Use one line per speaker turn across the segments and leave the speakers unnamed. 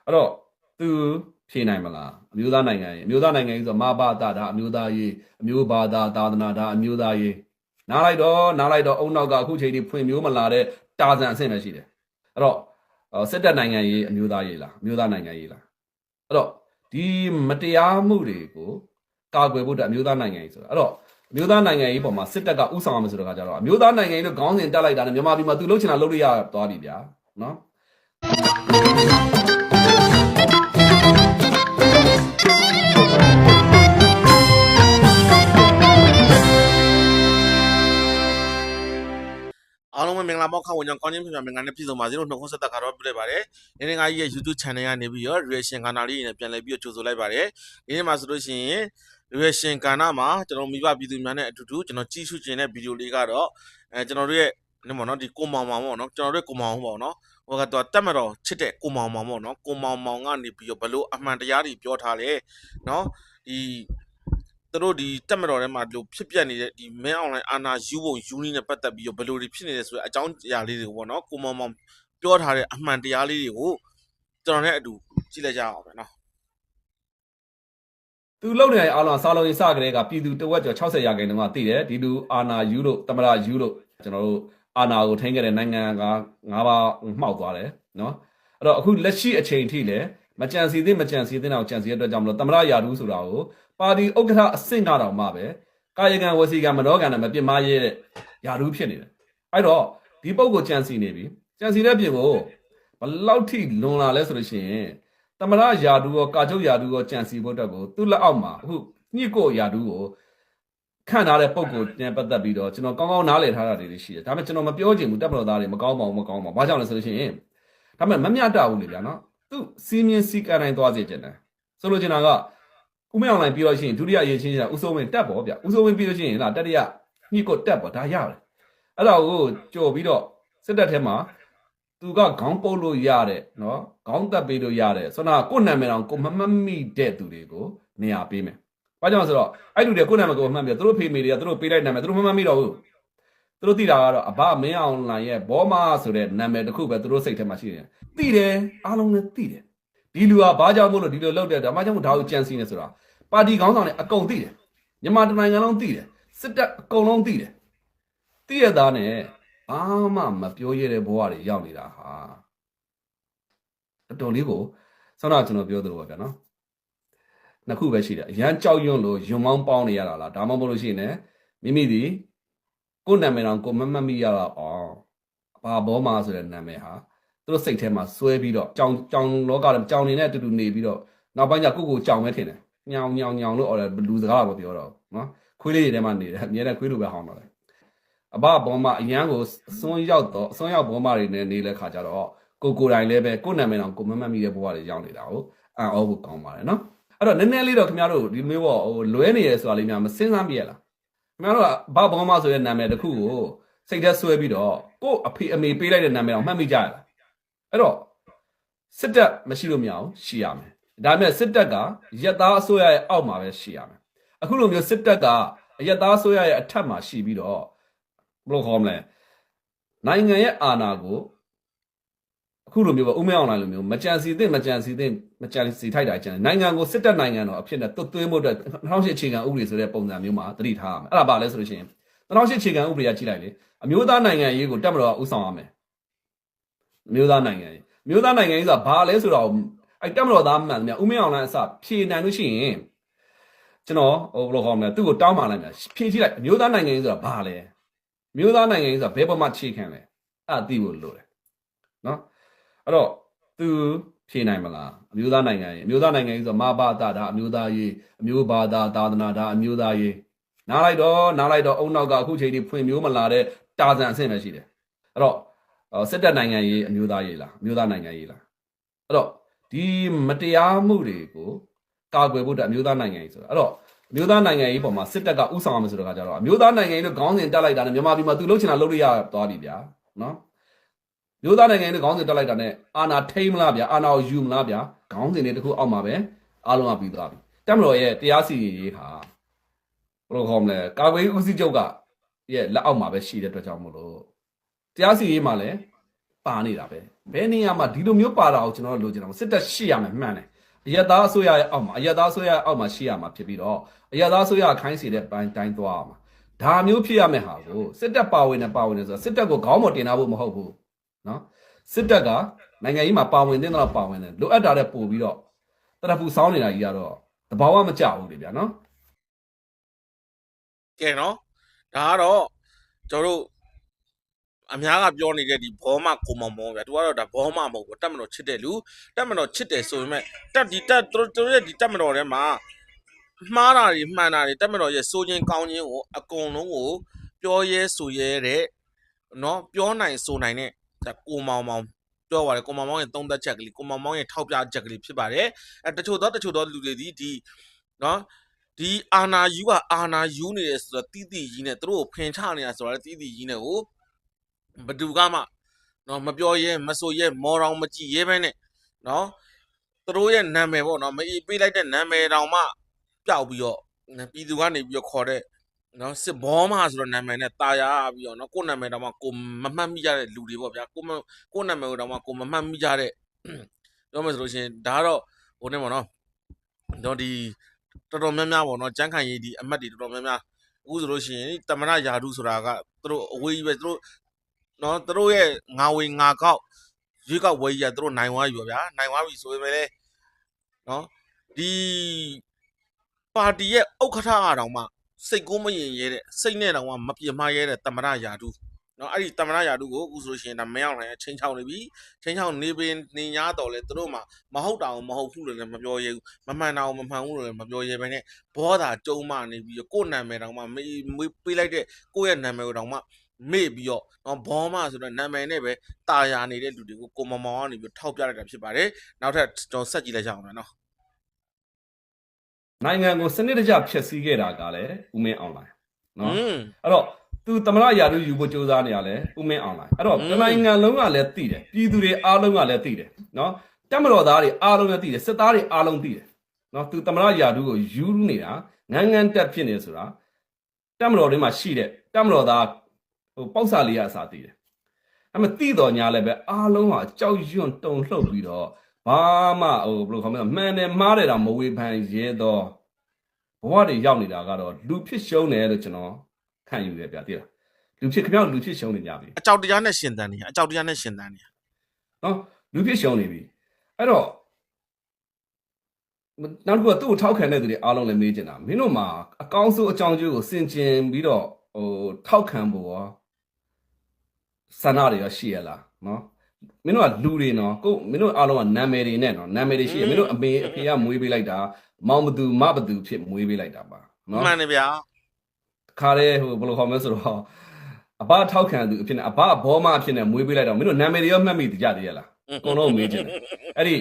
အဲ့တော့သူဖြေနိုင်မလားအမျိုးသားနိုင်ငံရေးဆိုတော့မဘာသာဒါအမျိုးသားရေးအမျိုးဘာသာသာသနာဒါအမျိုးသားရေးနားလိုက်တော့အုံနောက်ကအခုချိန်ထိဖွင့်မျိုးမလာတဲ့တာဇန်အဆင့်ပဲရှိတယ်အဲ့တော့စစ်တပ်နိုင်ငံရေးအမျိုးသားရေးလားအမျိုးသားနိုင်ငံရေးလားအဲ့တော့ဒီမတရားမှုတွေကိုကာကွယ်ဖို့အတွက်အမျိုးသားနိုင်ငံရေးဆိုတာအဲ့တော့အမျိုးသားနိုင်ငံရေးပေါ်မှာစစ်တပ်ကဥဆောင်ရမယ်ဆိုတော့ကြတော့အမျိုးသားနိုင်ငံရေးလို့ခေါင်းစဉ်တက်လိုက်တာနဲ့မြန်မာပြည်မှာသူလှုပ်ချင်တာလှုပ်လို့ရသွားပြီဗျာနော်
အားလုံးပဲမင်္ဂလာပေါက်ခါဝင်ကြောင်းကောင်းချင်းပြန်မင်္ဂလာနဲ့ပြည့်စုံပါစေလို့နှုတ်ခွန်းဆက်တာကတော့ပြလိုက်ပါတယ်။ဒီနေ့ငါကြီးရဲ့ YouTube channel ကနေပြီးတော့ reaction ကဏ္ဍလေးနဲ့ပြန်လည်ပြီးတော့ကြိုဆိုလိုက်ပါတယ်။ဒီနေ့မှာဆိုလို့ရှိရင် reaction ကဏ္ဍမှာကျွန်တော်မိဘပြည်သူများနဲ့အတူတူကျွန်တော်ကြည့်ရှုခြင်းတဲ့ဗီဒီယိုလေးကတော့ကျွန်တော်တို့ရဲ့ပေါ့နော်ဒီကိုမောင်မောင်ပေါ့နော်ကျွန်တော်တို့ကိုမောင်ပေါ့နော်ဟိုကတော့တက်မတော်ချစ်တဲ့ကိုမောင်မောင်ပေါ့နော်ကိုမောင်မောင်ကနေပြီးတော့ဘလို့အမှန်တရားတွေပြောထားလဲနော်ဒီသူတို့ဒီတက်မတော်ထဲမှာဒီလိုဖြစ်ပြနေတဲ့ဒီမင်းအွန်လိုင်းအာနာယူပုံယူနီးနဲ့ပတ်သက်ပြီးတော့ဘယ်လိုတွေဖြစ်နေလဲဆိုတဲ့အကြောင်းအရာလေးတွေပေါ့နော်ကိုမောင်မောင်ပြောထားတဲ့အမှန်တရားလေးတွေကိုကျွန်တော်နဲ့အတူကြည့်လိုက်ကြအောင်ပဲနော်
သူလုံနေအားလုံးစားလုံးရေးစကလေးကပြည်သူတဝက်ကျော်60ရာခိုင်နှုန်းကသိတယ်ဒီလူအာနာယူလို့တမရယူလို့ကျွန်တော်တို့အာနာကိုထိန်းခဲ့တဲ့နိုင်ငံက9ပါးမှောက်သွားတယ်နော်အဲ့တော့အခုလက်ရှိအချိန်ထိလည်းမကြံစီသင့်တော့ကြံစီတဲ့အတွက်ကြောင့်မလို့တမရယာဒူးဆိုတာကိုပါတီဥက္ကဋ္ဌအဆင့်ကတော့မှပဲကာယကံဝစီကံမနောကံနဲ့မပြစ်မှားရဲတဲ့ယာဒူးဖြစ်နေတယ်အဲ့တော့ဒီပုဂ္ဂိုလ်ကြံစီနေပြီကြံစီတဲ့ပြင်ကိုဘလောက်ထိလွန်လာလဲဆိုလို့ရှိရင်တမရယာဒူးရောကာချုပ်ယာဒူးရောကြံစီဖို့အတွက်ကိုသူ့လက်အောက်မှာအခုညှစ်ကိုယာဒူးကိုခန့်ထားတဲ့ပုံကိုပြန်ပတ်သက်ပြီးတော့ကျွန်တော်ကောင်းကောင်းနားလည်ထားတာတွေရှိတယ်ဒါပေမဲ့ကျွန်တော်မပြောချင်ဘူးတပ်မတော်သားတွေမကောင်းပါဘူးဘာကြောင့်လဲဆိုလို့ရှိရင်ဒါပေမဲ့မမျှတဘူးလေဗျာနော်သူစီမင်းစီကံတိုင်းသွားစေချင်တယ်ဆိုလိုချင်တာကဦးမင်းအောင်လိုင်းပြီးတော့ရှိရင်ဒုတိယရေးချင်းဦးစိုးဝင်းတက်ပေါ့ဗျဦးစိုးဝင်းပြီးလို့ရှိရင်လားတတိယညှိကိုတက်ပေါ့ဒါရတယ်အဲ့ဒါကိုကြော်ပြီးတော့စစ်တပ်ထဲမှာသူကခေါင်းပုတ်လို့ရတဲ့နော်ခေါင်းတက်ပေးလို့ရတဲ့ဆိုတော့ကိုယ်နာမည်အောင်ကိုမမှတ်မိတဲ့သူတွေကိုနေရာပေးမယ်ဘာကြောင့်ဆိုတော့အဲ့လူတွေကိုယ်နာမည်ကိုမှတ်ပြီးတော့သူတို့ဖေမေတွေကသူတို့ပေးလိုက်နာမည်သူတို့မမှတ်မိတော့ဘူးသူတို့သိတာကတော့အဘမင်းအောင်လိုင်းရဲ့ဘောမာဆိုတဲ့နာမည်တစ်ခုပဲသူတို့စိတ်ထဲမှာရှိတယ်သိတယ်အားလုံးလည်းသိတယ်ဒီလူကဘာကြောင့်မို့လို့ဒီလိုလုပ်တဲ့ဒါမှကြောင့်ဒါကိုကြံစီနေဆိုတာပါတီခေါင်းဆောင်တွေအကုန်သိတယ်မြန်မာတနိုင်ငံလုံးသိတယ်စစ်တပ်အကုန်လုံးသိတယ်သိရသားနဲ့ဘာမှမပြောရတဲ့ဘဝတွေရောက်နေတာဟာတော်တော်လေးကိုဆောင်းတော့ကျွန်တော်ပြောသလိုပါဗျာနော်နှစ်ခုပဲရှိတယ်အရန်ကြောက်ရွံ့လို့ယွံမောင်းပေါင်းနေရတာလားဒါမှမဟုတ်လို့ရှိရင်မိမိဒီကိုယ်နာမည်တော်ကိုမမှတ်မိရတော့အောင်ဘာဘောမာဆိုတဲ့နာမည်ဟာသူတို့စိတ်ထဲမှာစွဲပြီးတော့ကြောင်လောကကြောင်နေနဲ့အတူတူနေပြီးတော့နောက်ပိုင်းကျကိုကြောင်ပဲထင်တယ်ညောင်လို့အော်လူစကားတော့မပြောတော့နော်ခွေးလေးတွေထဲမှာနေတယ်အမြဲတမ်းခွေးလိုပဲဟောင်းတော့တယ်အဘဘောမာအရန်ကိုစွန်းရောက်ဘောမာတွေနဲ့နေတဲ့ခါကျတော့ကိုယ်တိုင်လည်းပဲကိုယ်နာမည်တော်ကိုမမှတ်မိတဲ့ဘဝတွေရောက်နေတာကိုအံ့ဩဖို့ကောင်းပါတယ်နော်အဲ့တော့နည်းနည်းလေးတော့ခင်ဗျားတို့ဒီမျိုးပေါ့ဟိုလွဲနေရဲဆိုတာလေးများမစင်းစားပြရလားခင်ဗျားတို့ကဘာဘောမာဆိုတဲ့နာမည်တစ်ခုကိုစိတ်ထဲဆွဲပြီးတော့ကို့အဖေအမေပေးလိုက်တဲ့နာမည်တော်မှတ်မိကြရလားအဲ့တော့စစ်တပ်မရှိလို့မရအောင်ရှိရမယ်ဒါပေမဲ့စစ်တပ်ကရက်သားအစိုးရရဲ့အောက်မှာပဲရှိရမယ်အခုလိုမျိုးစစ်တပ်ကရက်သားအစိုးရရဲ့အထက်မှာရှိပြီးတော့ဘယ်လိုခေါ်မလဲနိုင်ငံရဲ့အာဏာကိုအခုလိုမျိုးပဲဦးမင်းအောင်လိုမျိုးမကြံစီထိုက်တာကြံနိုင်ငံကိုစစ်တပ်နိုင်ငံတော်အဖြစ်နဲ့သွတ်သွင်းဖို့အတွက်2008အခြေခံဥပဒေဆိုတဲ့ပုံစံမျိုးမှာတတိထားရမယ်အဲ့ဒါပါလဲဆိုလို့ရှိရင်2008အခြေခံဥပဒေကကြည့်လိုက်လေအမျိုးသားနိုင်ငံရေးကိုတပ်မတော်ကဥဆောင်ရမယ်အမျိုးသားနိုင်ငံရေးဆိုတာဘာလဲဆိုတော့အဲ့တပ်မတော်သားမှန်တယ်ဦးမင်းအောင်လိုင်းအစဖြေနိုင်လို့ရှိရင်ကျွန်တော်ဘယ်လိုခေါ်မလဲသူ့ကိုတောင်းပါလိုက်မယ်ဖြေကြည့်လိုက်အမျိုးသားနိုင်ငံရေးဆိုတာဘာလဲအမျိုးသားနိုင်ငံရေးဆိုတာဘယ်ပေါ်မှာခြေခံလဲအဲ့ဒါသိဖို့လိုတယ်နော်အဲ့တော့သူဖြေနိုင်မလားအမျိုးသားနိုင်ငံရေးဆိုတော့မဘာသာဒါအမျိုးသားရေးအမျိုးဘာသာသာသနာဒါအမျိုးသားရေးနားလိုက်တော့အုံနောက်ကအခုချိန်ထိဖွင့်မျိုးမလာတဲ့တာဇန်အဆင့်ပဲရှိတယ်အဲ့တော့စစ်တပ်နိုင်ငံရေးအမျိုးသားရေးလားအမျိုးသားနိုင်ငံရေးလားအဲ့တော့ဒီမတရားမှုတွေကိုကာကွယ်ဖို့အတွက်အမျိုးသားနိုင်ငံရေးဆိုတာအဲ့တော့အမျိုးသားနိုင်ငံရေးပေါ်မှာစစ်တပ်ကဥဆောင်ရမယ်ဆိုတော့ကြတော့အမျိုးသားနိုင်ငံရေးလို့ခေါင်းစဉ်တက်လိုက်တာနဲ့မြန်မာပြည်မှာသူလှုပ်ချင်တာလှုပ်လို့ရသွားပြီဗျာနော်မျိုးသားနိုင်ငံရေးခေါင်းစဉ်တက်လိုက်တာနဲ့အာဏာထိမလားဗျာအာဏာကိုယူမလားဗျာခေါင်းစဉ်တွေတခုအောက်မှာပဲအားလုံးကပြီးသွားပြီတက်မတော်ရဲ့တရားစီရင်ရေးဟာဘယ်လိုခေါ်မလဲကာကွယ်ရေးဦးစီးချုပ်ကရဲ့လက်အောက်မှာပဲရှိတဲ့အတွက်ကြောင့်မို့လို့တရားစီရင်ရေးမှာလည်းပါနေတာပဲ ဘယ်နေရာမှာဒီလိုမျိုးပါတာကိုကျွန်တော်လိုချင်တာစစ်တပ်ရှိရမယ်မှန်တယ်အရသားအစိုးရရဲ့အောက်မှာအရသားအစိုးရရဲ့အောက်မှာရှိရမှာဖြစ်ပြီးတော့အရသားအစိုးရခိုင်းစီတဲ့ပိုင်းတိုင်းသွားအောင်ဒါမျိုးဖြစ်ရမယ်ဟာကိုစစ်တပ်ပါဝင်နေဆိုတော့စစ်တပ်ကိုခေါင်းမတင်ထားဖို့မဟုတ်ဘူးနော်စစ်တပ်ကနိုင်ငံရေးမှာပါဝင်တဲ့တော့ပါဝင်တယ်လိုအပ်တာတဲ့ပို့ပြီးတော့တရဖူစောင်းနေတာကြီးကတော့တဘာဝမကြဘူးလေဗျာနော်
ကဲနော်ဒါကတော့ကျွန်တော်တို့အများကပြောနေတဲ့ဒီဘောမကိုမောင်မောင်ဗျာသူကတော့ဒါဘောမမဟုတ်ဘူးတက်မတော်ချစ်တဲ့လူတက်မတော်ချစ်တယ်ဆိုပေမဲ့တက်ဒီတက်သူရဲ့ဒီတက်မတော်ထဲမှာမှားတာတွေမှန်တာတွေတက်မတော်ရဲ့စိုးချင်းကောင်းချင်းကိုအကုန်လုံးကိုပြောရဲဆိုရဲတဲ့နော်ပြောနိုင်ဆိုနိုင်တဲ့ကိုမောင်မောင်ပြောပါတယ်ကိုမောင်မောင်ရဲ့သုံးသက်ချက်ကလေးကိုမောင်မောင်ရဲ့ထောက်ပြချက်ကလေးဖြစ်ပါတယ်တချို့သောလူတွေဒီနော်ဒီအာနာယူကအာနာယူနေတယ်ဆိုတော့တီးတီကြီးနဲ့သူတို့ကိုဖင်ချနေတာဆိုတော့တီးတီကြီးနဲ့ကိုဘဒူကမှနော်မပြောရဲမဆိုရဲမော်တော်မကြည့်ရဲပဲနဲ့နော်သူတို့ရဲ့နာမည်ပေါ့နော်မအေးပေးလိုက်တဲ့နာမည်တောင်မှပျောက်ပြီးတော့ပြည်သူကနေပြီးတော့ခေါ်တဲ့နော်စစ်ဘောမဆိုတော့နာမည်နဲ့တာယာပြီးတော့နော်ကိုနာမည်တောင်မှကိုမမှတ်မိကြတဲ့လူတွေပေါ့ဗျာကိုနာမည်တောင်မှကိုမမှတ်မိကြတဲ့ပြောမယ်ဆိုလို့ရှိရင်ဒါကတော့ဟိုနေပေါ့နော်တော့ဒီတော်တော်များများပေါ့နော်ကျန်းခိုင်ရေးဒီအမတ်တွေတော်တော်များများအခုဆိုလို့ရှိရင်တမရယာဒုဆိုတာကသူတို့အဝေးကြီးပဲသူတို့နော်သူတို့ရဲ့ငါဝေငါကောက်ရွေးကောက်ဝေးကြီးကသူတို့နိုင်သွားပြီဗျာနိုင်သွားပြီဆိုပေမဲ့လေနော်ဒီပါတီရဲ့ဥက္ကဋ္ဌကတောင်မှစိတ်ကိုမရင်ရဲတဲ့စိတ်နဲ့တောင်မှမပြင်းမရဲတဲ့တမရယာဒုနော်အဲ့ဒီတမရယာဒုကိုအခုဆိုလို့ရှိရင်ဒါမရောက်နိုင်ချင်းချောင်းနေပြီချင်းချောင်းနေပင်နေညာတော်လဲသူတို့မှမဟုတ်တာမဟုတ်ဘူးလို့လည်းမပြောရဲဘူးမမှန်တာမမှန်ဘူးလို့လည်းမပြောရဲဘဲနဲ့ဘောသာကျုံမှနေပြီးကိုယ်နာမည်တောင်မှမေးပေးလိုက်တဲ့ကိုယ့်ရဲ့နာမည်ကိုတောင်မှမေ့ပြီးတော့နော်ဘောမဆိုတော့နာမည်နဲ့ပဲတာယာနေတဲ့လူတွေကိုကိုမောင်မောင်ကနေပြီးထောက်ပြလိုက်တာဖြစ်ပါတယ်နောက်ထပ်ကျွန်တော်ဆက်ကြည့်လိုက်ကြအောင်နော်
နိုင်ငံကိုစနစ်တကျဖျက်ဆီးခဲ့တာကလည်းဦးမင်းအောင်လှိုင်နော်အဲ့တော့သူသမရယာတို့ယူဖို့ကြိုးစားနေရလဲဦးမင်းအောင်လှိုင်အဲ့တော့နိုင်ငံလုံးကလည်းသိတယ်ပြည်သူတွေအားလုံးကလည်းသိတယ်နော်တက်မတော်သားတွေအားလုံးလည်းသိတယ်စစ်သားတွေအားလုံးသိတယ်နော်သူသမရယာတို့ကိုယူနေတာငန်းတက်ဖြစ်နေဆိုတာတက်မတော်တွေမှာရှိတဲ့တက်မတော်သားဟိုပေါက်စာလေးအစားသိတယ်အဲ့မသိတော်ညာလည်းပဲအားလုံးဟာကြောက်ရွံ့တုန်လှုပ်ပြီးတော့ဘာမှဟိုဘယ်လိုခေါ်မလဲမှန်တယ်မှားတယ်တော့မဝေဖန်ရဲတော့ဘဝတွေရောက်နေတာကတော့လူဖြစ်ရှုံးတယ်လို့ကျွန်တော်ခံယူတယ်ဗျာသိလားလူဖြစ်ခင်ဗျားလူဖြစ်ရှုံးနေကြပြီအ
ကြောက်တရားနဲ့ရှင်သန်နေအကြောက်တရားနဲ့ရှင်သန်နေန
ော်လူဖြစ်ရှုံးနေပြီအဲ့တော့နောက်တစ်ခုကသူ့ကိုထောက်ခံတဲ့သူတွေအားလုံးလည်းမေးချင်တာမင်းတို့မှာအကောင်းဆုံးအကြောင်းကျိုးကိုစင်ကျင်ပြီးတော့ဟိုထောက်ခံဖို့ရောဆန္ဒတွေရောရှိရလားနော်မင်းတို့ကလူတွေနော်ကိုမင်းတို့အားလုံးကနာမည်တွေနဲ့နော်နာမည်တွေရှိရမင်းတို့အမေအဖေကမွေးပေးလိုက်တာမောင်ဘသူမဘသူဖြစ်မွေးပေးလိုက်တာပါ
နော်မှန်တယ်ဗျာ
ခါရဲဟိုဘယ်လိုခေါ်မလဲဆိုတော့အဘထောက်ခံသူအဖြစ်နဲ့အဘဘောမအဖြစ်နဲ့မွေးပေးလိုက်တော့မင်းတို့နာမည်တွေရောမှတ်မိကြသေးရလားအကုန်လုံးမေးချင်တယ်အဲ့ဒီ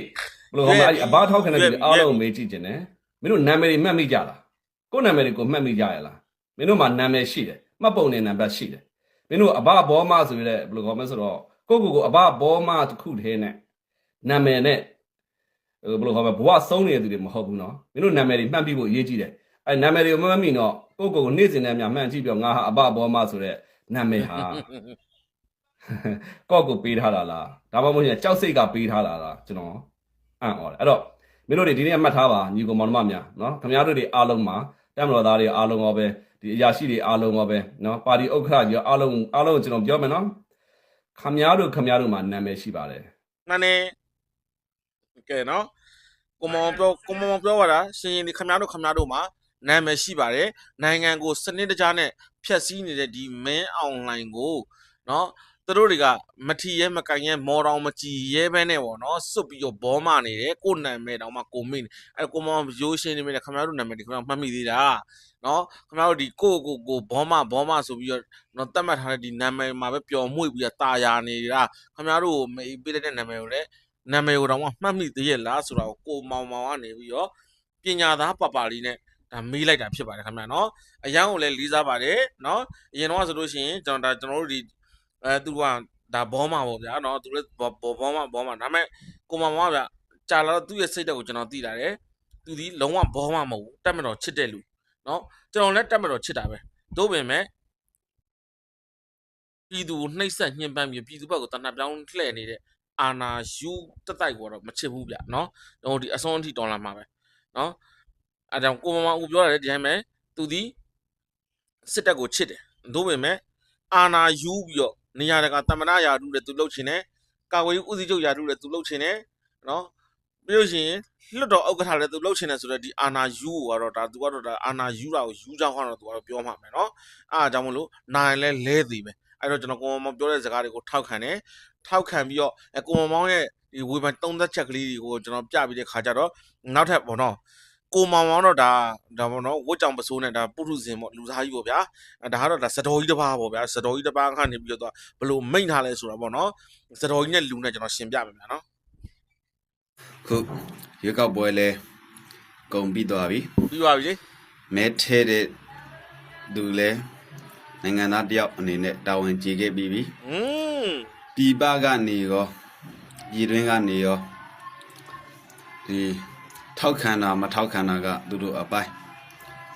ဘယ်လိုခေါ်မလဲအဲ့ဒီအဘထောက်ခံတဲ့သူအားလုံးမေးကြည့်ချင်တယ်မင်းတို့နာမည်တွေမှတ်မိကြလားကိုယ်နာမည်တွေကိုမှတ်မိကြရလားမင်းတို့မှာနာမည်ရှိတယ်မှတ်ပုံနဲ့နံပါတ်ရှိတယ်မင်းတို့အဘဘောမဆိုရဲဘယ်လိုခေါ်မလဲဆိုတော့ကိုအဘဘောမတစ်ခုတည်းနဲ့နာမည်နဲ့ဘယ်လိုခေါ်မလဲဘဝဆုံးနေတဲ့သူတွေမဟုတ်ဘူးနော်မင်းတို့နာမည်တွေမှတ်ပြီးဖို့အရေးကြီးတယ်အဲ့နာမည်တွေကိုမမှတ်မိတော့ကိုနေ့စဉ်နဲ့များမှန်ကြည့်ပြီးတော့ငါဟာအဘဘောမဆိုတဲ့နာမည်ဟာကိုပေးထားတာလားဒါမှမဟုတ်ရင်ကြောက်စိတ်ကပေးထားတာလားကျွန်တော်အံ့ဩတယ်အဲ့တော့မင်းတို့တွေဒီနေ့မှတ်ထားပါညီကောင်မောင်နှမများနော်ခင်ဗျားတို့တွေအားလုံးမှာတက်မတော်သားတွေအားလုံးရောပဲဒီအရာရှိတွေအားလုံးရောပဲနော်ပါတီဥက္ကဋ္ဌကြီးအားလုံးကျွန်တော်ပြောမယ်နော်ခင်ဗျားတို့မှာနာမည်ရှိပါတယ်မ
ှန်တယ်ကဲနော်ကိုမောင်ပြောပါလားရှင်ရင်ဒီခင်ဗျားတို့မှာနာမည်ရှိပါတယ်နိုင်ငံကိုစနစ်တကျနဲ့ဖျက်ဆီးနေတဲ့ဒီမင်းအောင်လှိုင်ကိုနော်သူတို့တွေကမထီရဲမကန်ရဲမော်တော်မကြည်ရဲပဲနဲ့ပေါ့နော်စွတ်ပြီးတော့ဘောမနေတယ်ကိုနာမည်တောင်မှကိုမိနေအဲ့ကိုမောင်ရိုးရှင်းနေမိတယ်ခင်ဗျားတို့နာမည်ဒီခင်ဗျားမှတ်မိသေးတာနော်ခင်ဗျားတို့ဒီကိုဘောမဆိုပြီးတော့နော်တတ်မှတ်ထားတဲ့ဒီနာမည်မှာပဲပျော်မွေ့ပြီးတော့တာယာနေတာခင်ဗျားတို့မေးပေးတဲ့နာမည်ကိုလည်းနာမည်ကိုတောင်မှမှတ်မိသေးရဲ့လားဆိုတော့ကိုမောင်ကနေပြီးတော့ပညာသားပလေးနဲ့ဒါမေးလိုက်တာဖြစ်ပါတယ်ခင်ဗျာနော်အရန်ကိုလည်းလေးစားပါတယ်နော်အရင်တော့ဆိုလို့ရှိရင်ကျွန်တော်တို့ဒီသူကဒါဘောမှာပေါ့ဗျာနော်သူလည်းဘောမှာဒါပေမဲ့ကိုမောင်ဗျာကြာလာတော့သူ့ရဲ့စိတ်ဓာတ်ကိုကျွန်တော်သိလာတယ်သူဒီလုံးဝဘောမှာမဟုတ်ဘူးတက်မတော်ချစ်တဲ့လူနော်ကျွန်တော်လည်းတက်မတော်ချစ်တာပဲတို့ပင်မဲ့ပြည်သူနှိမ့်ဆက်ညှဉ်းပန်းပြီးပြည်သူဘက်ကိုတဏှာပြောင်းလှည့်နေတဲ့ အာနာယူတက်တိုက်ကတော့မချစ်ဘူးဗျနော်တော့ဒီအစွန်းအထိတော်လာမှာပဲနော်အဲကြောင့်ကိုမဦးပြောရတယ်ဒီတိုင်းပဲသူဒီစစ်တပ်ကိုချစ်တယ်တို့ပေမဲ့အာနာယူပြီးတော့နေရာတကာတမနာယာတုတဲ့သူလှုပ်ချင်တယ်ကာဝေးဦးစီးချုပ်ယာတုတဲ့သူလှုပ်ချင်တယ်နော်ပြီးလို့ရှိရင်လွတ်တော်ဥက္ကဋ္ဌလည်းသူလှုပ်ချင်တယ်ဆိုတော့ဒီအာနာယူကိုကတော့ဒါသူကတော့ဒါအာနာယူတာကိုယူကြောင်းကတော့သူကတော့ပြောမှာမယ်နော်အားကြောင့်မလို့နိုင်လဲလဲသေးပဲအဲ့တော့ကျွန်တော်ကိုမပြောတဲ့စကားတွေကိုထောက်ခံတယ်ထောက်ခံပြီးတော့ကိုမောင်ရဲ့ဒီဝေဖန်သုံးသက်ချက်ကလေးတွေကိုကျွန်တော်ပြပြီးတဲ့ခါကျတော့နောက်ထပ်ပေါ့နော်ကိုမောင်မောင်တော့ဒါပေါ့နော်ဝတ်ကြောင်ပစိုးနဲ့ဒါပုထုဇဉ်ပေါ့လူသားကြီးပေါ့ဗျာဒါကတော့ဒါစတော်ကြီးတစ်ပါးပေါ့ဗျာစတော်ကြီးတစ်ပါးကနေပြီးတော့ဘလို့မိတ်ထားလဲဆိုတာပေါ့နော်စတော်ကြီးနဲ့လူနဲ့ကျွန်တော်ရှင်းပြမယ်ဗျာနော်
ခုရွေးကောက်ပွဲလဲကုန်ပြီးသွားပြီ
ပြီးပါပြီလေ
မဲထဲတဲ့သူလဲနိုင်ငံသားတယောက်အနေနဲ့တာဝန်ကျေခဲ့ပြီးပြီ ပြည်ပကနေရောပြည်တွင်းကနေရောဒီထောက်ခံတာမထောက်ခံတာကသူတို့အပိုင်း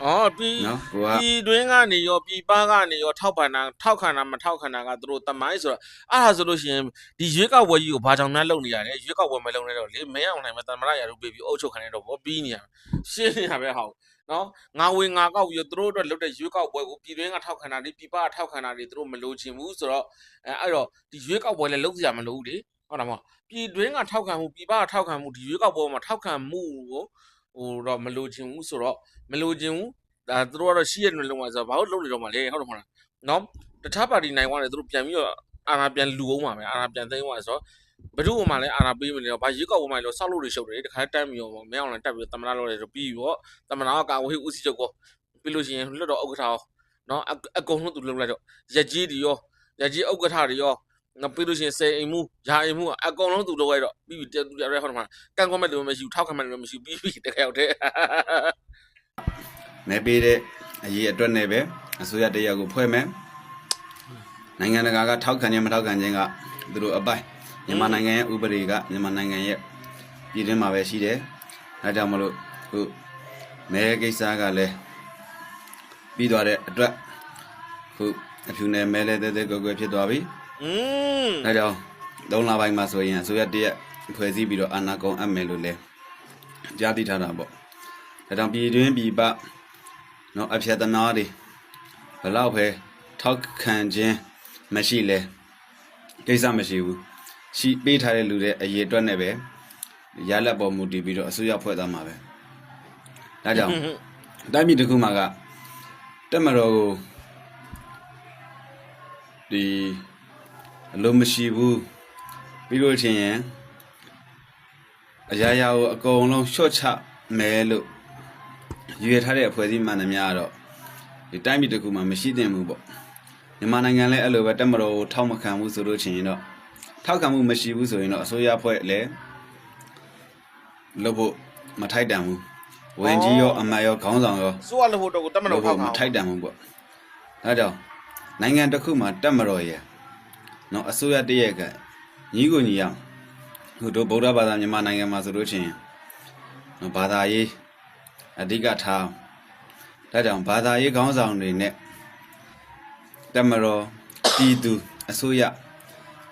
အော်ပြီး
နော်ကိုက
ပြည်တွင်းကနေရောပြည်ပကနေရောထောက်ခံတာမထောက်ခံတာကသူတို့တမိုင်းဆိုတော့အဲ့ဒါဆိုလို့ရှိရင်ဒီရွေးကောက်ပွဲကြီးကိုဘာကြောင့်များလုပ်နေရလဲရွေးကောက်ပွဲမလုပ်နေတော့လေမင်းအောင်နိုင်မတမရရာတို့ပြီးအုပ်ချုပ်ခံနေတော့ဘောပြီးနေရရှင်းနေတာပဲဟောက်နော်ငါဝေငါကောက်ပြီးတော့သူတို့အတွက်လုပ်တဲ့ရွေးကောက်ပွဲကိုပြည်တွင်းကထောက်ခံတာတွေပြည်ပကထောက်ခံတာတွေသူတို့မလိုချင်ဘူးဆိုတော့အဲ့တော့ဒီရွေးကောက်ပွဲလည်းလုပ်စရာမလိုဘူးလေဟုတ်တယ်မဟုတ်ပြည်တွင်းကထောက်ခံမှုပြည်ပကထောက်ခံမှုဒီရွေးကောက်ပွဲမှာထောက်ခံမှုကိုဟိုတော့မလိုချင်ဘူးဆိုတော့မလိုချင်ဘူးဒါသူတို့ကတော့ရှိရနေလုံးမှာဆိုတော့ဘာလို့လုပ်နေတော့မှလဲဟုတ်တယ်မဟုတ်လားနော်တခြားပါတီနိုင်သွားတယ်သူတို့ပြန်ပြီးတော့အာဏာပြန်လူအောင်ပါမယ်အာဏာပြန်သိမ်းသွားဆိုတော့ဘယ်သူ့မှလည်းအာဏာပေးမနေတော့ဘာရွေးကောက်ပွဲမှာလို့စောက်လို့တွေရှုပ်တယ်တခါတမ်းပြီးတော့မင်းအောင်လည်းတက်ပြီးတမနာလို့လည်းပြီးပြီးတော့တမနာကကာဝေးဦးစီးချုပ်ကိုပြီးလို့ရှိရင်လွတ်တော်ဥက္ကဋ္ဌရောနော်အကုန်လုံးသူလုပ်လိုက်တော့ရက်ကြီးတွေရောရက်ကြီးဥက္ကဋ္ဌတွေရောငါပြီးလို့ရှိရင်စေအိမ်မှုယာအိမ်မှုအကုန်လုံးသူလုပ်လိုက်တော့ပြီးပြီးတူရရဲဟုတ်တယ်မလားကန့်ကွက်မဲ့လူမရှိဘူးထောက်ခံမဲ့လူမရှိဘူးပြီးပြီးတကယ်ဟုတ်တယ်
မဲပေးတဲ့အရေးအတွက်နဲ့ပဲအစိုးရတရက်ကိုဖွဲ့မယ်နိုင်ငံတကာကထောက်ခံခြင်းမထောက်ခံခြင်းကသူတို့အပိုင်းမြန်မာနိုင်ငံရဲ့ဥပဒေကမြန်မာနိုင်ငံရဲ့ပြည်တွင်းမှာပဲရှိတယ်အဲကြောင့်မလို့ခုမဲကိစ္စကလည်းပြီးသွားတဲ့အတွက်ခုအဖြူနယ်မဲလဲတဲတဲကွယ်ကွယ်ဖြစ်သွားပြီ အဲကြောင့်3လပိုင်းမှာဆိုရင်အစိုးရတရက်ဖွဲ့စည်းပြီးတော့အာဏာကုန်အပ်မယ်လို့လဲကြားသိထားတာပေါ့ဒါကြောင့်ပြည်တွင်းပြည်ပနော်အဖြတ်သမားတွေဘလောက်ပဲထောက်ခံခြင်းမရှိလဲကိစ္စမရှိဘူးရှိပေးထားတဲ့လူတွေအရေးအတွက်နဲ့ပဲရလက်ပေါ်မူတည်ပြီးတော့အစိုးရဖွဲ့သားမှာပဲဒါကြောင့်တိုင်းပြည်တစ်ခုမှာကတက်မတော်ကိုဒီအလုံးမရှိဘူးပြီးလို့ချင်းရင်အရာရာကိုအကုန်လုံးရှော့ချမယ်လို့ရွေထားတဲ့အဖွဲ့အစည်းမှန်သမျှကတော့ဒီတိုင်းပြည်တစ်ခုမှာမရှိသင့်ဘူးပေါ့မြန်မာနိုင်ငံလည်းအဲ့လိုပဲတက်မတော်ကိုထောက်မခံဘူးဆိုလို့ချင်းရင်တော့ထောက်ခံမှုမရှိဘူးဆိုရင်တော့အစိုးရအဖွဲ့လည်းလို့ဖို့မထိုက်တန်ဘူးဝင်ကြီးရောအမတ်ရောခေါင်းဆောင်ရော
စိုးရလို့ဖို့တော့တမတော်ဖောက်
မ
မှာ
ထိုက်တန်ဘူးပေါ့ဒါကြောင့်နိုင်ငံတစ်ခုမှာတက်မတော်ရဲ့နော်အစိုးရတရက်ကညီကိုညီအောင်ဟိုတို့ဗုဒ္ဓဘာသာမြန်မာနိုင်ငံမှာဆိုလို့ချင်းနော်ဘာသာရေးအဓိကထားဒါကြောင့်ဘာသာရေးခေါင်းဆောင်တွေနဲ့တက်မတော်ပြည်သူအစိုးရ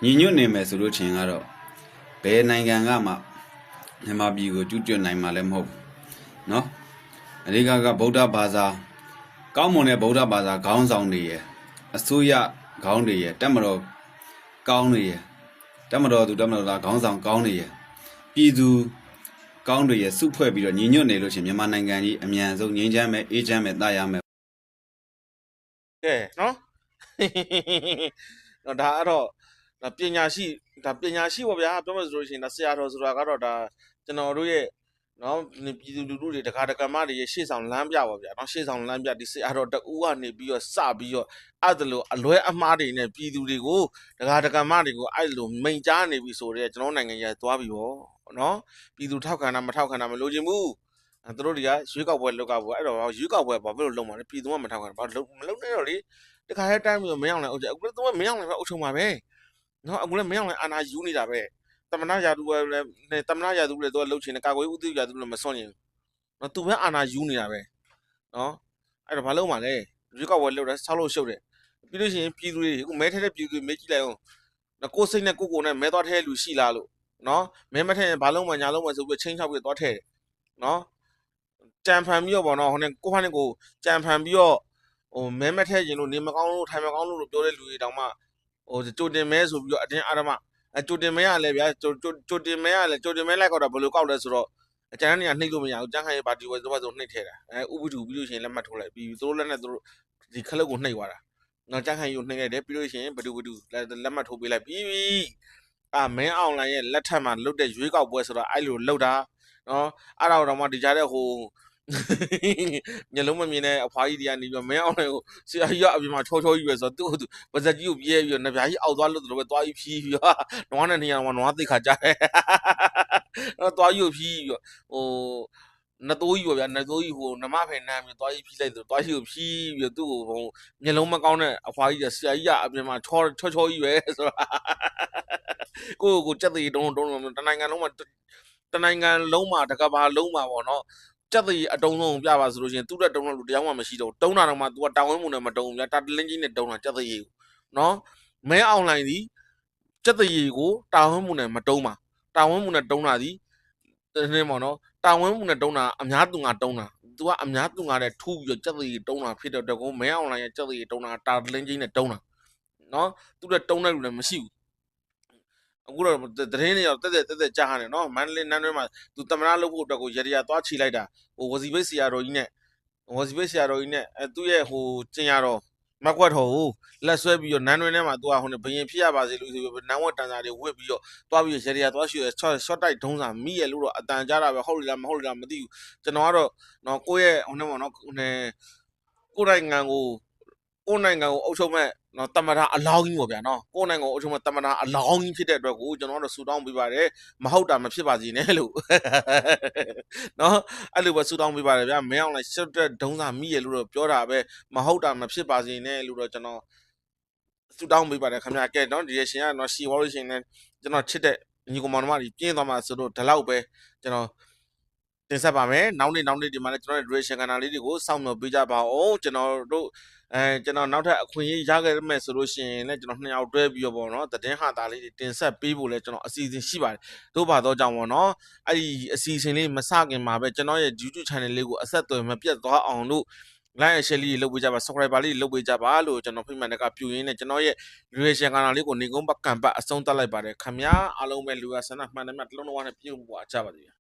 ညီညွတ်နေမယ်ဆိုလို့ချင်းကတော့ဘယ်နိုင်ငံကမှမြန်မာပြည်ကိုကျွတ်တွတ်နိုင်မှာလည်းမဟုတ်ဘူးနော်အဓိကဗုဒ္ဓဘာသာကောင်းမွန်တဲ့ဗုဒ္ဓဘာသာခေါင်းဆောင်တွေရဲ့အစိုးရခေါင်းတွေရဲ့တက်မတော်ကောင်းတွေရဲ့တက်မတော်သူတက်မတော်သားခေါင်းဆောင်ကောင်းတွေရဲ့ပြည်သူကောင်းတွေရဲ့စုဖွဲ့ပြီးတော့ညီညွတ်နေလို့ချင်းမြန်မာနိုင်ငံကြီးအမြန်ဆုံးငြိမ်းချမ်းမယ်အေးချမ်းမယ်တာရမယ်
ကဲနော်နော်ဒါအဲ့တော့ဒါပညာရှိပေါ့ဗျာပြောမှဆိုလို့ရှိရင်ဒါဆရာတော်ဆိုတာကတော့ဒါကျွန်တော်တို့ရဲ့နော်ပြည်သူလူထုတွေတကားတကမတွေရဲ့ရှေ့ဆောင်လမ်းပြပါဗျာနော်ရှေ့ဆောင်လမ်းပြဒီဆရာတော်တူကနေပြီးတော့စပြီးတော့အဲ့ဒါလိုအလွဲအမှားတွေနဲ့ပြည်သူတွေကိုတကားတကမတွေကိုအဲ့လိုမိန်ကြားနေပြီဆိုတော့ကျွန်တော်နိုင်ငံကြီးသွားပြီပေါ့နော်ပြည်သူထောက်ခံတာမထောက်ခံတာမလိုချင်ဘူးသူတို့တွေကရွေးကောက်ပွဲလောက်ကပွဲအဲ့တော့ရွေးကောက်ပွဲဘာဖြစ်လို့လုံးမှာလဲပြည်သူကမထောက်ခံဘာလုံးမလုံးနဲ့တော့လေတခါရဲတိုင်းပြီးမရောက်နိုင်အောင်အခုလည်းသူကမရောက်နိုင်ပဲအုပ်ချုပ်မှာပဲနော်အခုလည်းမရောက်နိုင်အာဏာယူနေတာပဲတမနာရာသူလည်းတမနာရာသူလည်းသူကလှုပ်ချင်တယ်ကာကွယ်ဦးသိရာသူလည်းမစွန့်ရင်နော်သူပဲအာဏာယူနေတာပဲနော်အဲ့တော့ဘာလုံးမှာလဲရွေးကောက်ပွဲလှုပ်တယ်ဆောက်လို့ရှုပ်တယ်ပြီးလို့ရှိရင်ပြည်သူတွေအခုမဲထဲတဲ့ပြည်သူတွေမေးကြည့်လိုက်အောင် ကိုစိတ်နဲ့ကိုနဲ့မဲသွားထဲလူရှိလားလို့နော်မဲမထဲရင်ဘာလုံးမှညာလုံးမှဆိုပြီးချင်းချောက်ပြီးသွားထဲတယ်နော်ကြံဖန်ပြီးတော့ပေါ့နော်ဟိုနဲ့ကိုဖားနဲ့ကိုကြံဖန်ပြီးတော့ဟိုမဲမထဲရင်လို့နေမကောင်းလို့ထိုင်မကောင်းလို့ပြောတဲ့လူတွေတောင်မှဟိုကြိုတင်မဲဆိုပြီးတော့အတင်းအာရမကြိုတင်မဲရလဲဗျာကြိုတင်မဲရလဲကြိုတင်မဲလိုက်ကောက်တာဘယ်လိုကောက်လဲဆိုတော့အကျန်းနေရနှိပ်လို့မရဘူးကျန်းခိုင်ပါတီဝဲဆိုနှိပ်ထဲတာဥပဒေပြီးလို့ရှိရင်လက်မှတ်ထိုးလိုက်ပြီးသူတို့လက်နဲ့သူတို့ဒီခလုတ်ကိုနှိပ်သွားတာနော်ကျန်းခိုင်ယူနှိပ်လိုက်တယ်ပြီးလို့ရှိရင်ဘဒူလက်မှတ်ထိုးပေးလိုက်ပြီးမင်းအောင်လိုင်းရဲ့လက်ထက်မှာလုတ်တဲ့ရွေးကောက်ပွဲဆိုတော့အဲ့လိုလုတ်တာနော်အဲ့ဒါတော့မှဒီကြားတဲ့ဟိုညလုံးမမြင်တဲ့အဖွားကြီးတွေကနေပြီးမင်းအောင်လိုင်းကိုဆရာကြီးကအပြင်မှာချောကြီးပဲဆိုတော့သူပါဇက်ကြီးကိုပြေးပြီးတော့နှပြားကြီးအောက်သွားလို့တော့ပဲသွားပြီးဖြီးပြီးတော့နွားနဲ့နေရာမှာနွားသိခါကြတယ်တော့သွားကြီးကိုဖြီးပြီးတော့ဟိုနတိုးကြီးပေါ့ဗျာနတိုးကြီးဟိုနမဖယ်နမ်းပြီးသွားကြီးဖြီးလိုက်ဆိုသွားကြီးကိုဖြီးပြီးတော့သူ့ကိုဟိုမျက်လုံးမကောင်းတဲ့အဖွားကြီးကဆရာကြီးကအပြင်မှာချောကြီးပဲဆိုတော့ကိုကြက်သေးတုံးတနိုင်ငံလုံးမှာတကဘာလုံးမှာပေါ့နော်ကြက်သေးအတုံးဆုံးပြပါဆိုလို့ရှိရင်သူ့တက်တုံးလို့တရားမှမရှိတော့တုံးတာတော့မှ तू ကတာဝင်းမှုနဲ့မတုံးဘူးဗျာတာတလင်းကြီးနဲ့တုံးတာကြက်သေးကိုနော်မဲအောင်လိုင်းဒီကြက်သေးကိုတာဝင်းမှုနဲ့မတုံးပါတာဝင်းမှုနဲ့တုံးတာဒီတင်းပေါ့နော်တာဝင်းမှုနဲ့တုံးတာအများသူငါတုံးတာ तू ကအများသူငါတဲ့ထူးပြီးတော့ကြက်သေးတုံးတာဖြစ်တော့ကုန်းမဲအောင်လိုင်းရဲ့ကြက်သေးတုံးတာတာတလင်းကြီးနဲ့တုံးတာနော်သူ့တက်တုံးတဲ့လူလည်းမရှိဘူးအခုတော့သတင်းတွေရောက်တက်ကြားနေနော်မန္တလေးနန်းတွင်းမှာသူတမနာလုပ်ဖို့အတွက်ကိုရရသွားချီလိုက်တာဟိုဝစီဘိတ်ဆရာတော်ကြီးနဲ့သူ့ရဲ့ဟိုကျင်ရတော်မကွက်တော်ကိုလက်ဆွဲပြီးတော့နန်းတွင်းထဲမှာသူကဟိုဘယင်ဖြစ်ရပါစေလို့ဆိုပြီးနန်းဝတ်တန်စာတွေဝစ်ပြီးတော့သွားပြီးရရသွားရှိရရှော့တိုက်ဒုံးစာမိရလို့တော့အတန်ကြားတာပဲဟုတ်လားမဟုတ်လားမသိဘူးကျွန်တော်ကတော့နော်ကိုယ့်ရဲ့ဟိုနဲ့ပေါ့နော်ကိုနိုင်ငံကိုအုပ်ချုပ်မဲ့နော်တမတာအလောင်းကြီးပေါ့ဗျာနော်ကိုယ်နိုင်ငံကိုအုပ်ချုပ်မဲ့တမတာအလောင်းကြီးဖြစ်တဲ့အတွက်ကိုကျွန်တော်တို့ဆူတောင်းပေးပါတယ်မဟုတ်တာမဖြစ်ပါစေနဲ့လို့နော်အဲ့လိုပဲဆူတောင်းပေးပါတယ်ဗျာမင်းအောင်လိုက်ရှုပ်တဲ့ဒုံးစာမိရလို့တော့ပြောတာပဲမဟုတ်တာမဖြစ်ပါစေနဲ့လို့တော့ကျွန်တော်ဆူတောင်းပေးပါတယ်ခင်ဗျာကဲနော်ဒီရရှင်ကနော်ရှီဝါလို့ရှင်နဲ့ကျွန်တော်ချစ်တဲ့ညီကောင်မောင်နှမတွေပြင်းသွားမှာဆိုတော့ဒီလောက်ပဲကျွန်တော်တင်ဆက်ပါမယ်နောက်နေ့ဒီမှာလည်းကျွန်တော်တို့ duration ကဏ္ဍလေးတွေကိုစောင့်မျှော်ပေးကြပါအောင်ကျွန်တော်တို့ကျွန်တော်နောက်ထပ်အခွင့်အရေးရခဲ့မယ်ဆိုလို့ရှိရင်လည်းကျွန်တော်2ယောက်တွဲပြီးတော့ပေါ့နော်သတင်းဟာသားလေးတွေတင်ဆက်ပေးဖို့လည်းကျွန်တော်အစီအစဉ်ရှိပါတယ်တို့ပါတော့ကြောင့်ပေါ့နော်အဲ့ဒီအစီအစဉ်လေးမစခင်မှာပဲကျွန်တော်ရဲ့ YouTube channel လေးကိုအဆက်အသွယ်မပြတ်သွားအောင်လို့ like and share လေးလုပ်ပေးကြပါ subscriber လေးလုပ်ပေးကြပါလို့ကျွန်တော်ဖိမှန်တကပြူရင်းနဲ့ကျွန်တော်ရဲ့ duration ကဏ္ဍလေးကိုနေကုန်းပတ်ကံပတ်အဆုံးသတ်လိုက်ပါတယ်ခင်ဗျာအားလုံးပဲလူရဆန္ဒမှန်တယ်မှတလုံးလုံးဝနဲ့ပြုံးပွားကြပါစေ